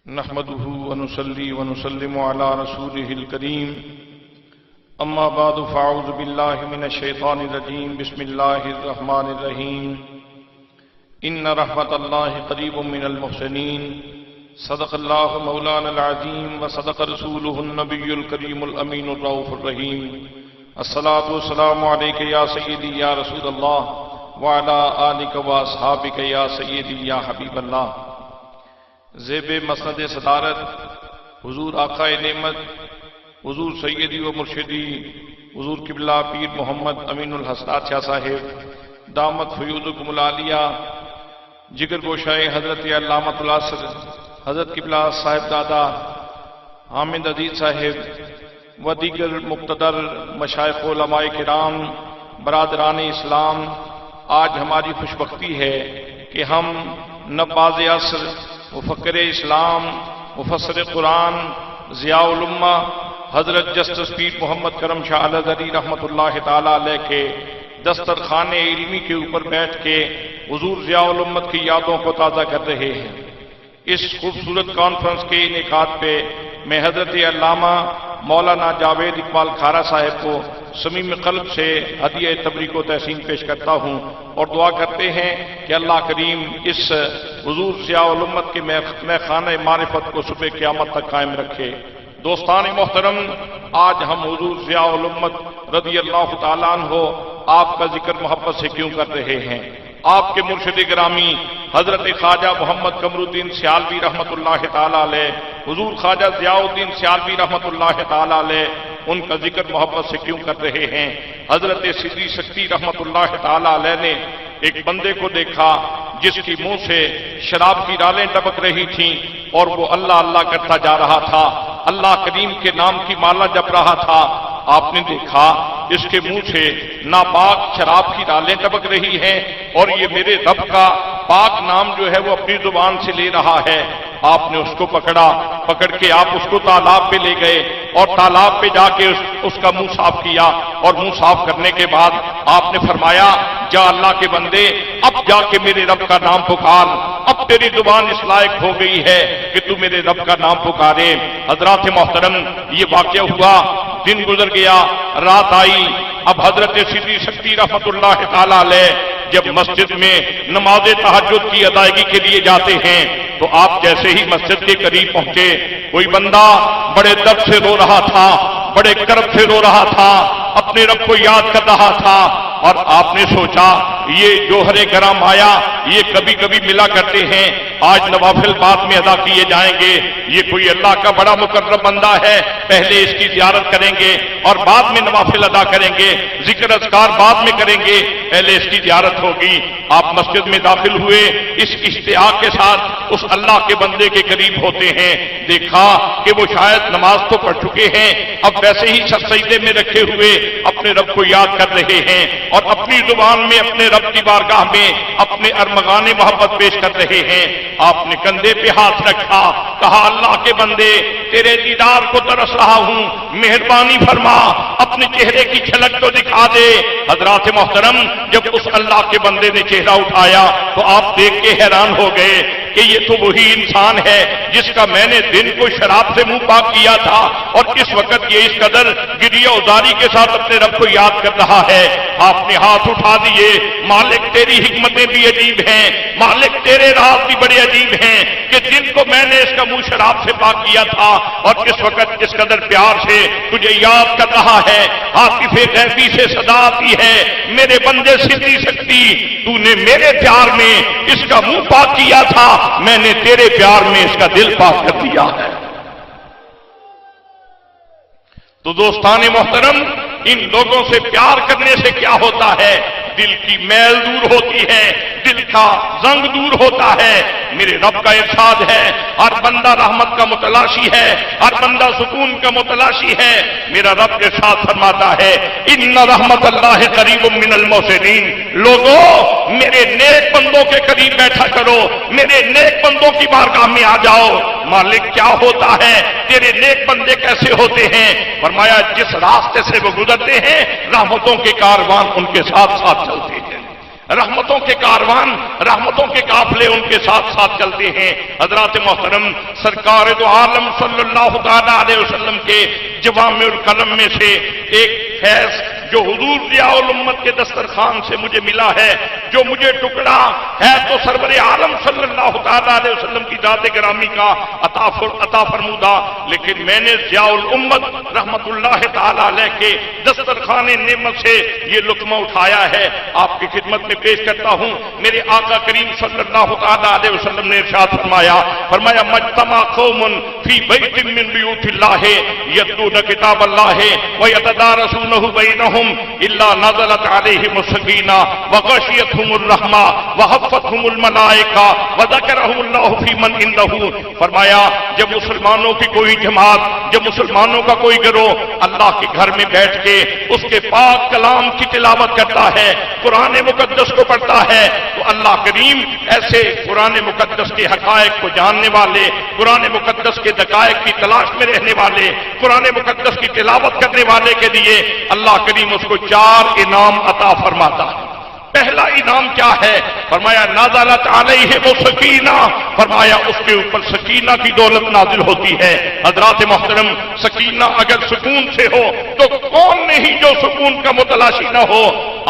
نحمده ونصلي ونسلم على رسوله الكريم اما بعد فاعوذ بالله من الشيطان الرجيم بسم الله الرحمن الرحيم ان رحمة الله قريب من المحسنين صدق الله مولانا العظيم وصدق رسوله النبي الكريم الامين الرؤوف الرحيم الصلاة والسلام عليك يا سيدي يا رسول الله وعلى آلك واصحابك يا سيدي يا حبيب الله. زیب مسند صدارت حضور آقا نعمت حضور سیدی و مرشدی حضور قبلہ پیر محمد امین الحسنات شاہ صاحب دامت فیوضکم العالیہ، جگر گوشائے حضرت علامۃ العصر حضرت قبلہ صاحب دادا حامد عزیز صاحب و دیگر مقتدر مشائخ علماء کرام، برادران اسلام، آج ہماری خوشبختی ہے کہ ہم نباز عصر، مفکر اسلام، مفسر قرآن، ضیاء الامہ حضرت جسٹس پیر محمد کرم شاہ الازہری رحمۃ اللہ تعالی علیہ کے دسترخوان علمی کے اوپر بیٹھ کے حضور ضیاء الامت کی یادوں کو تازہ کر رہے ہیں. اس خوبصورت کانفرنس کے انعقاد پہ میں حضرت علامہ مولانا جاوید اقبال کھارا صاحب کو صمیم قلب سے ہدیہ تبریک و تحسین پیش کرتا ہوں اور دعا کرتے ہیں کہ اللہ کریم اس حضور ضیاء الامت کے میخانہ معرفت کو صبح قیامت تک قائم رکھے. دوستان محترم، آج ہم حضور ضیاء الامت رضی اللہ تعالیٰ عنہ آپ کا ذکر محبت سے کیوں کر رہے ہیں؟ آپ کے مرشد گرامی حضرت خواجہ محمد قمر الدین سیالوی رحمۃ اللہ تعالیٰ علیہ، حضور خواجہ ضیاء الدین سیالوی رحمۃ اللہ تعالیٰ علیہ، ان کا ذکر محبت سے کیوں کر رہے ہیں؟ حضرت سدری سکتی رحمۃ اللہ تعالیٰ علیہ نے ایک بندے کو دیکھا جس کی منہ سے شراب کی ڈالیں ٹپک رہی تھیں اور وہ اللہ اللہ کرتا جا رہا تھا، اللہ کریم کے نام کی مالا جپ رہا تھا. آپ نے دیکھا اس کے منہ سے ناپاک شراب کی ڈالیں ٹپک رہی ہیں اور یہ میرے رب کا پاک نام جو ہے وہ اپنی زبان سے لے رہا ہے. آپ نے اس کو پکڑ کے آپ اس کو تالاب پہ لے گئے اور تالاب پہ جا کے اس کا منہ صاف کیا اور منہ صاف کرنے کے بعد آپ نے فرمایا، جا اللہ کے بندے، اب جا کے میرے رب کا نام پکار، اب تیری زبان اس لائق ہو گئی ہے کہ تو میرے رب کا نام پکارے. حضرات محترم، یہ واقعہ ہوا، دن گزر گیا، رات آئی. اب حضرت سدری سکتی رحمۃ اللہ تعالی علیہ جب مسجد میں نماز تہجد کی ادائیگی کے لیے جاتے ہیں تو آپ جیسے ہی مسجد کے قریب پہنچے، کوئی بندہ بڑے درد سے رو رہا تھا، بڑے کرب سے رو رہا تھا، اپنے رب کو یاد کر رہا تھا. اور آپ نے سوچا یہ جوہر گرام آیا، یہ کبھی کبھی ملا کرتے ہیں، آج نوافل بعد میں ادا کیے جائیں گے، یہ کوئی اللہ کا بڑا مقرب بندہ ہے، پہلے اس کی زیارت کریں گے اور بعد میں نوافل ادا کریں گے، ذکر اذکار بعد میں کریں گے، پہلے اس کی زیارت ہوگی. آپ مسجد میں داخل ہوئے، اس اشتیاق کے ساتھ اس اللہ کے بندے کے قریب ہوتے ہیں. دیکھا کہ وہ شاید نماز تو پڑھ چکے ہیں، اب ویسے ہی سر سجدے میں رکھے ہوئے اپنے رب کو یاد کر رہے ہیں اور اپنی زبان میں اپنے رب کی بارگاہ میں اپنے ارمغان محبت پیش کر رہے ہیں. آپ نے کندھے پہ ہاتھ رکھا، کہا اللہ کے بندے، تیرے دیدار کو ترس رہا ہوں، مہربانی فرما، اپنے چہرے کی جھلک تو دکھا دے. حضرات محترم، جب اس اللہ کے بندے نے چہرہ اٹھایا تو آپ دیکھ کے حیران ہو گئے کہ یہ تو وہی انسان ہے جس کا میں نے دن کو شراب سے منہ پاک کیا تھا اور اس وقت یہ اس قدر گریہ ازاری کے ساتھ اپنے رب کو یاد کر رہا ہے. آپ نے ہاتھ اٹھا دیے، مالک تیری حکمتیں بھی عجیب ہیں، مالک تیرے راز بھی بڑے عجیب ہیں کہ جن کو میں نے اس کا منہ شراب سے پاک کیا تھا اور اس وقت اس قدر پیار سے تجھے یاد کر رہا ہے. عاطف غیبی سے صدا آتی ہے، میرے بندے سدری سکتی، تو نے میرے پیار میں اس کا منہ پاک کیا تھا، میں نے تیرے پیار میں اس کا دل پاک کر دیا ہے. تو دوستان محترم، ان لوگوں سے پیار کرنے سے کیا ہوتا ہے؟ دل کی میل دور ہوتی ہے، دل کا زنگ دور ہوتا ہے. میرے رب کا ارشاد ہے، ہر بندہ رحمت کا متلاشی ہے، ہر بندہ سکون کا متلاشی ہے. میرا رب ارشاد فرماتا ہے، ان رحمت اللہ قریب من المحسنین. لوگوں، میرے نیک بندوں کے قریب بیٹھا کرو، میرے نیک بندوں کی بارگاہ میں آ جاؤ. مالک کیا ہوتا ہے؟ تیرے نیک بندے کیسے ہوتے ہیں؟ فرمایا جس راستے سے وہ گزرتے ہیں رحمتوں کے کاروان ان کے ساتھ ساتھ چلتے ہیں. رحمتوں کے کاروان، رحمتوں کے قافلے ان کے ساتھ ساتھ چلتے ہیں۔ حضرات محترم، سرکار دو عالم صلی اللہ تعالی علیہ وسلم کے جوامع الکلم میں سے ایک فیض جو حضور ضیاء الامت کے دسترخوان سے مجھے ملا ہے، جو مجھے ٹکڑا ہے تو سرور عالم صلی اللہ تعالی علیہ وسلم کی ذات گرامی کا عطا فرمودہ، لیکن میں نے ضیاء الامت رحمت اللہ تعالی علیہ کے دسترخوان نعمت سے یہ لقمہ اٹھایا ہے، آپ کی خدمت میں پیش کرتا ہوں۔ میرے آقا کریم صلی اللہ تعالی علیہ وسلم نے ارشاد فرمایا مجتمع قوم فی بیت من بیوت اللہ یتلون کتاب اللہ ویتدارسونہ بینہم الا نزلت علیہم السکینہ وغشیتہم الرحمہ وحفتہم الملائکہ وذکرہم اللہ فی من عندہ۔ فرمایا جب مسلمانوں کی کوئی جماعت، جب مسلمانوں کا کوئی گروہ اللہ کے گھر میں بیٹھ کے اس کے پاک کلام کی تلاوت کرتا ہے، قرآن مقدس کو پڑھتا ہے، تو اللہ کریم ایسے قرآن مقدس کے حقائق کو جاننے والے، قرآن مقدس کے دقائق کی تلاش میں رہنے والے، قرآن مقدس کی تلاوت کرنے والے کے لیے اللہ کریم اس کو 4 انعام عطا فرماتا ہے۔ پہلا انعام کیا ہے؟ فرمایا نازلت علیہ السکینہ، فرمایا اس کے اوپر سکینہ کی دولت نازل ہوتی ہے۔ حضرات محترم، سکینہ اگر سکون سے ہو تو کون نہیں جو سکون کا متلاشی نہ ہو؟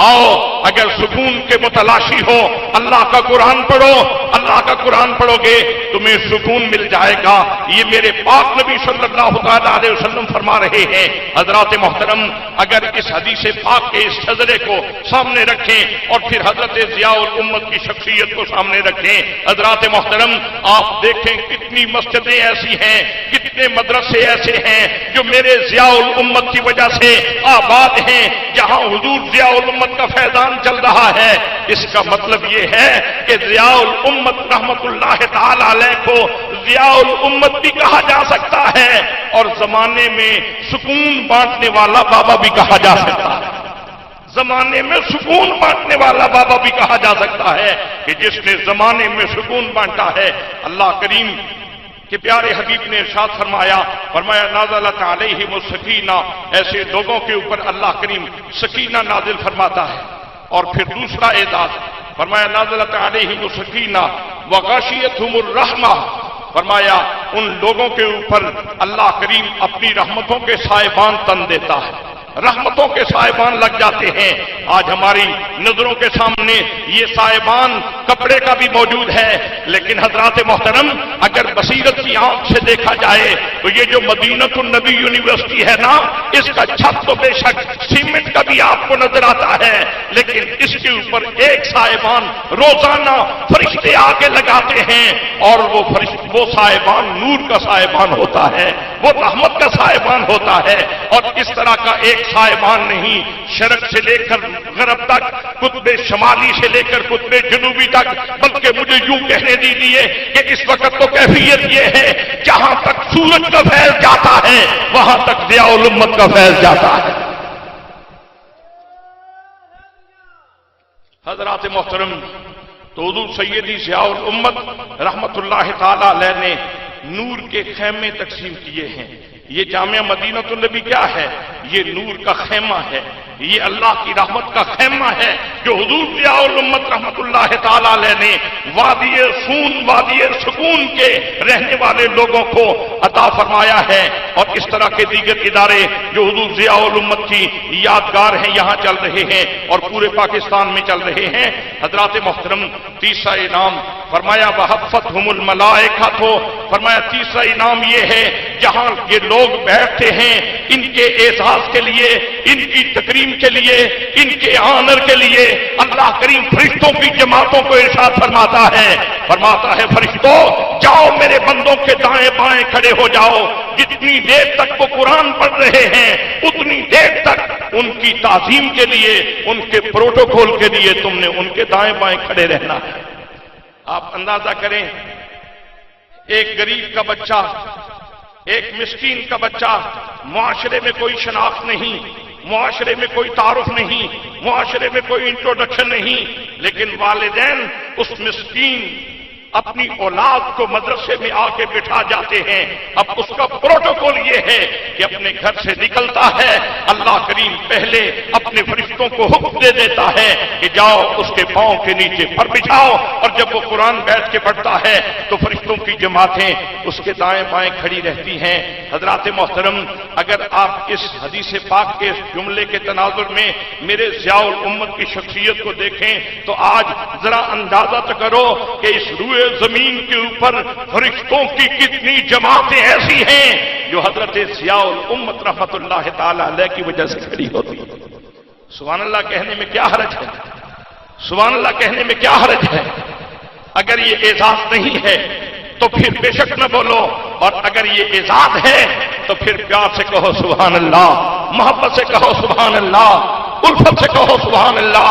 آؤ اگر سکون کے متلاشی ہو، اللہ کا قرآن پڑھو، اللہ کا قرآن پڑھو گے تمہیں سکون مل جائے گا۔ یہ میرے پاک نبی صلی اللہ علیہ وسلم فرما رہے ہیں۔ حضرات محترم، اگر اس حدیث پاک کے اس شجرے کو سامنے رکھیں اور پھر حضرت ضیاء الامت کی شخصیت کو سامنے رکھیں، حضرات محترم آپ دیکھیں کتنی مسجدیں ایسی ہیں، کتنے مدرسے ایسے ہیں جو میرے ضیاء الامت کی وجہ سے آباد ہیں، جہاں حضور ضیاء الامت کا فیضان چل رہا ہے۔ اس کا مطلب یہ ہے کہ ضیاء الامت رحمت اللہ تعالی علیہ کو ضیاء الامت بھی کہا جا سکتا ہے اور زمانے میں سکون بانٹنے والا بابا بھی کہا جا سکتا ہے۔ زمانے میں سکون بانٹنے والا بابا بھی کہا جا سکتا ہے کہ جس نے زمانے میں سکون بانٹا ہے۔ اللہ کریم کہ پیارے حبیب نے ارشاد فرمایا نازلت علیہم السکینہ، ایسے لوگوں کے اوپر اللہ کریم سکینہ نازل فرماتا ہے۔ اور پھر دوسرا اعزاز فرمایا نازلت علیہم السکینہ وغشیتہم الرحمہ، فرمایا ان لوگوں کے اوپر اللہ کریم اپنی رحمتوں کے سائبان تن دیتا ہے، رحمتوں کے سائبان لگ جاتے ہیں۔ آج ہماری نظروں کے سامنے یہ سائبان کپڑے کا بھی موجود ہے، لیکن حضرات محترم اگر بصیرت کی آنکھ سے دیکھا جائے تو یہ جو مدینہ النبی یونیورسٹی ہے نا، اس کا چھت تو بے شک سیمنٹ کا بھی آپ کو نظر آتا ہے، لیکن اس کے اوپر ایک سائبان روزانہ فرشتے آ کے لگاتے ہیں، اور وہ سائبان نور کا سائبان ہوتا ہے، وہ رحمت کا سائبان ہوتا ہے۔ اور اس طرح کا ایک سائبان نہیں، شرق سے لے کر غرب تک، قطب شمالی سے لے کر قطب جنوبی تک، بلکہ مجھے یوں کہنے دیجیے کہ اس وقت تو کیفیت یہ ہے جہاں تک سورج کا فیض جاتا ہے وہاں تک ضیاء الامت کا فیض جاتا ہے۔ حضرات محترم، تو حضور سیدی ضیاء الامت رحمت اللہ تعالی علیہ نے نور کے خیمے تقسیم کیے ہیں۔ یہ جامعہ مدینہ النبی کیا ہے؟ یہ نور کا خیمہ ہے، یہ اللہ کی رحمت کا خیمہ ہے جو حضور ضیاء الامت رحمت اللہ تعالی علیہ نے وادی سکون کے رہنے والے لوگوں کو عطا فرمایا ہے۔ اور اس طرح کے دیگر ادارے جو حضور ضیاء الامت کی یادگار ہیں یہاں چل رہے ہیں اور پورے پاکستان میں چل رہے ہیں۔ حضرات محترم، تیسرا انعام فرمایا وحفتہم الملائکہ، تو فرمایا تیسرا انعام یہ ہے جہاں یہ لوگ بیٹھتے ہیں ان کے اعزاز کے لیے، ان کی تکریم کے لیے، ان کے آنر کے لیے اللہ کریم فرشتوں کی جماعتوں کو ارشاد فرماتا ہے فرشتوں جاؤ میرے بندوں کے دائیں بائیں کھڑے ہو جاؤ، جتنی دیر تک وہ قرآن پڑھ رہے ہیں اتنی دیر تک ان کی تعظیم کے لیے، ان کے پروٹوکول کے لیے تم نے ان کے دائیں بائیں کھڑے رہنا ہے۔ آپ اندازہ کریں، ایک غریب کا بچہ، ایک مسکین کا بچہ، معاشرے میں کوئی شناخت نہیں، معاشرے میں کوئی تعارف نہیں، معاشرے میں کوئی انٹروڈکشن نہیں، لیکن والدین اس مسکین اپنی اولاد کو مدرسے میں آ کے بٹھا جاتے ہیں۔ اب اس کا پروٹوکول یہ ہے کہ اپنے گھر سے نکلتا ہے، اللہ کریم پہلے اپنے فرشتوں کو حکم دے دیتا ہے کہ جاؤ اس کے پاؤں کے نیچے پر بچھاؤ، اور جب وہ قرآن بیٹھ کے پڑھتا ہے تو فرشتوں کی جماعتیں اس کے دائیں بائیں کھڑی رہتی ہیں۔ حضرات محترم، اگر آپ اس حدیث پاک کے جملے کے تناظر میں میرے ضیاء الامت کی شخصیت کو دیکھیں تو آج ذرا اندازہ تو کرو کہ اس روئے زمین کے اوپر فرشتوں کی کتنی جماعتیں ایسی ہیں جو حضرت ضیاء الامت رحمت اللہ تعالی علیہ کی وجہ سے کھڑی ہوتی ہے۔ سبحان اللہ کہنے میں کیا حرج ہے؟ سبحان اللہ کہنے میں کیا حرج ہے؟ اگر یہ اعزاز نہیں ہے تو پھر بے شک نہ بولو، اور اگر یہ اعزاز ہے تو پھر پیار سے کہو سبحان اللہ، محبت سے کہو سبحان اللہ، الفت سے کہو سبحان اللہ۔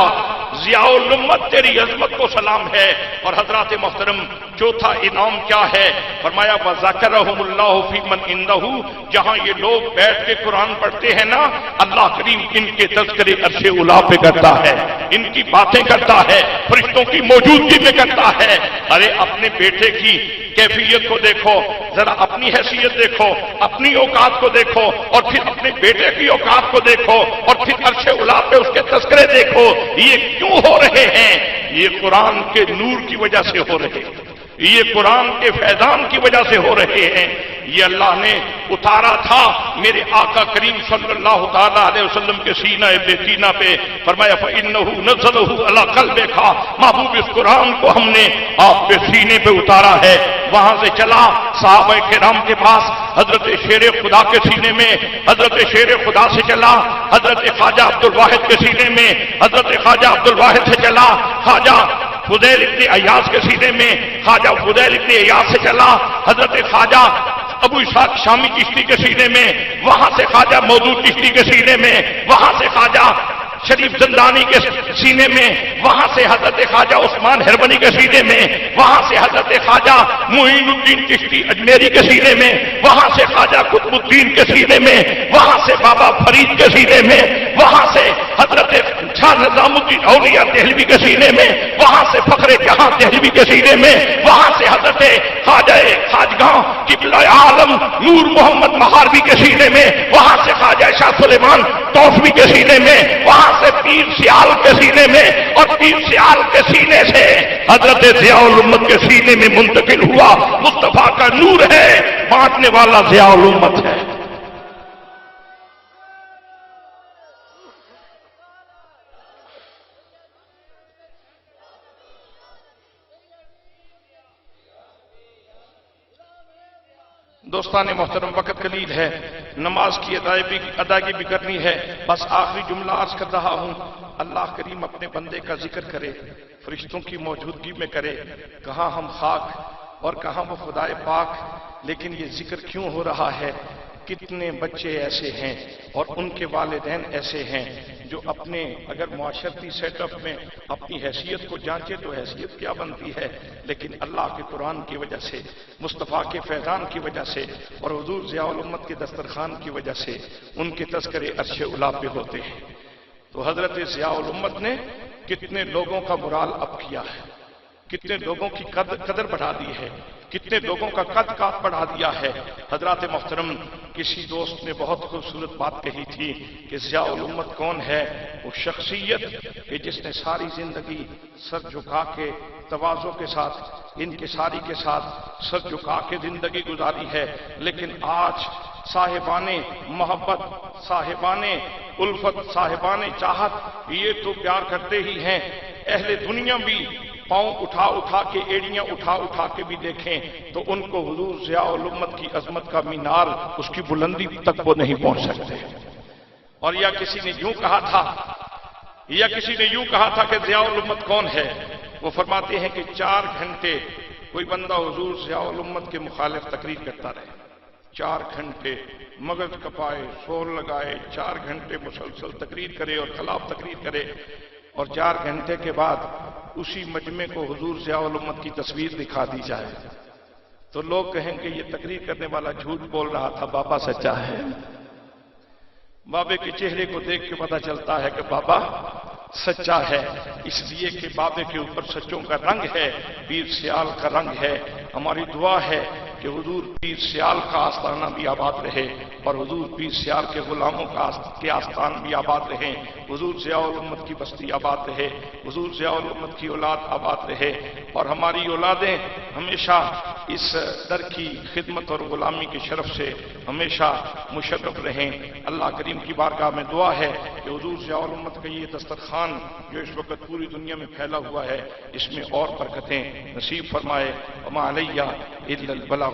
ضیاء الامت تیری عظمت کو سلام ہے۔ اور حضرات محترم، چوتھا انعام کیا ہے؟ فرمایا وَذَكَرَهُمُ اللَّهُ فِي مَنْ عِنْدَهُ، جہاں یہ لوگ بیٹھ کے قرآن پڑھتے ہیں نا، اللہ کریم ان کے تذکرے عرش اولی پہ کرتا ہے، ان کی باتیں کرتا ہے، فرشتوں کی موجودگی میں کرتا ہے۔ ارے اپنے بیٹے کی کیفیت کو دیکھو، ذرا اپنی حیثیت دیکھو، اپنی اوقات کو دیکھو، اور پھر اپنے بیٹے کی اوقات کو دیکھو، اور پھر عرش اولی پہ اس کے تذکرے دیکھو۔ یہ کیوں ہو رہے ہیں؟ یہ قرآن کے نور کی وجہ سے ہو رہے ہیں، یہ قرآن کے فیضان کی وجہ سے ہو رہے ہیں۔ یہ اللہ نے اتارا تھا میرے آقا کریم صلی اللہ تعالی علیہ وسلم کے سینہ بے سینہ پہ، فرمایا فَإِنَّهُ نَزَّلَهُ عَلَىٰ قَلْبِكَ، محبوب اس قرآن کو ہم نے آپ کے سینے پہ اتارا ہے۔ وہاں سے چلا صحابہ کرام کے پاس، حضرت شیر خدا کے سینے میں، حضرت شیر خدا سے چلا حضرت خواجہ عبدالواحد کے سینے میں، حضرت خواجہ عبدالواحد سے چلا خواجہ فضیل ابن عیاض کے سینے میں، خواجہ فضیل ابن عیاض سے چلا حضرت خواجہ ابو اسحاق شامی چشتی کے سینے میں، وہاں سے خواجہ مودود چشتی کے سینے میں، وہاں سے خواجہ شریف زندانی کے سینے میں، وہاں سے حضرت خواجہ عثمان ہربنی کے سینے میں، وہاں سے حضرت خواجہ معین الدین چشتی اجمیری کے سینے میں، وہاں سے خواجہ قطب الدین کے سینے میں، وہاں سے بابا فرید کے سینے میں، وہاں سے حضرت شاہ نظام الدین اولیاء دہلوی کے سینے میں، وہاں سے فخر جہاں دہلوی کے سینے میں، وہاں سے حضرت خواجہ خواجگاں قبلہ عالم نور محمد مہاروی کے سینے میں، وہاں سے خواجہ شاہ سلیمان توسوی کے سینے میں، وہاں سے پیر سیال کے سینے میں، اور پیر سیال کے سینے سے حضرت ضیاء الامت کے سینے میں منتقل ہوا۔ مصطفیٰ کا نور ہے، بانٹنے والا ضیاء الامت ہے۔ دوستان محترم، وقت قلیل ہے، نماز کی ادائیگی بھی کرنی ہے، بس آخری جملہ عرض کر رہا ہوں۔ اللہ کریم اپنے بندے کا ذکر کرے، فرشتوں کی موجودگی میں کرے، کہاں ہم خاک اور کہاں وہ خدائے پاک، لیکن یہ ذکر کیوں ہو رہا ہے؟ کتنے بچے ایسے ہیں اور ان کے والدین ایسے ہیں جو اپنے اگر معاشرتی سیٹ اپ میں اپنی حیثیت کو جانچے تو حیثیت کیا بنتی ہے، لیکن اللہ کے قرآن کی وجہ سے، مصطفیٰ کے فیضان کی وجہ سے اور حضور ضیاء الامت کے دسترخوان کی وجہ سے ان کے تذکرے عرش اولی پہ ہوتے ہیں۔ تو حضرت ضیاء الامت نے کتنے لوگوں کا مرال اب کیا ہے، کتنے لوگوں کی قدر بڑھا دی ہے، کتنے لوگوں کا قد کاٹ بڑھا دیا ہے۔ حضرات محترم، کسی دوست نے بہت خوبصورت بات کہی تھی کہ ضیاء الامت کون ہے؟ وہ شخصیت کہ جس نے ساری زندگی سر جھکا کے تواضع کے ساتھ، انکساری کے ساتھ سر جھکا کے زندگی گزاری ہے، لیکن آج صاحبان محبت، صاحبان الفت، صاحبان چاہت یہ تو پیار کرتے ہی ہیں، اہل دنیا بھی پاؤں اٹھا اٹھا کے، ایڑیاں اٹھا اٹھا کے بھی دیکھیں تو ان کو حضور ضیاء الامت کی عظمت کا مینار، اس کی بلندی تک وہ نہیں پہنچ سکتے۔ اور یا کسی نے یوں کہا تھا کہ ضیاء الامت کون ہے؟ وہ فرماتے ہیں کہ 4 گھنٹے کوئی بندہ حضور ضیاء الامت کے مخالف تقریر کرتا رہے، 4 گھنٹے مغز کپائے، شور لگائے، 4 گھنٹے مسلسل تقریر کرے اور خلاف تقریر کرے، اور 4 گھنٹے کے بعد اسی مجمع کو حضور ضیاء الامت کی تصویر دکھا دی جائے تو لوگ کہیں کہ یہ تقریر کرنے والا جھوٹ بول رہا تھا، بابا سچا ہے۔ بابے کے چہرے کو دیکھ کے پتہ چلتا ہے کہ بابا سچا ہے، اس لیے کہ بابے کے اوپر سچوں کا رنگ ہے، پیر سیال کا رنگ ہے۔ ہماری دعا ہے کہ حضور پیر سیال کا آستانہ بھی آباد رہے اور حضور پیر سیال کے غلاموں کے آستان بھی آباد رہیں، حضور ضیاء الامت کی بستی آباد رہے، حضور ضیاء الامت کی اولاد آباد رہے، اور ہماری اولادیں ہمیشہ اس در کی خدمت اور غلامی کے شرف سے ہمیشہ مشرف رہیں۔ اللہ کریم کی بارگاہ میں دعا ہے کہ حضور ضیاء الامت کا یہ دسترخوان جو اس وقت پوری دنیا میں پھیلا ہوا ہے، اس میں اور برکتیں نصیب فرمائے۔ وما علیہ الا البلاغ۔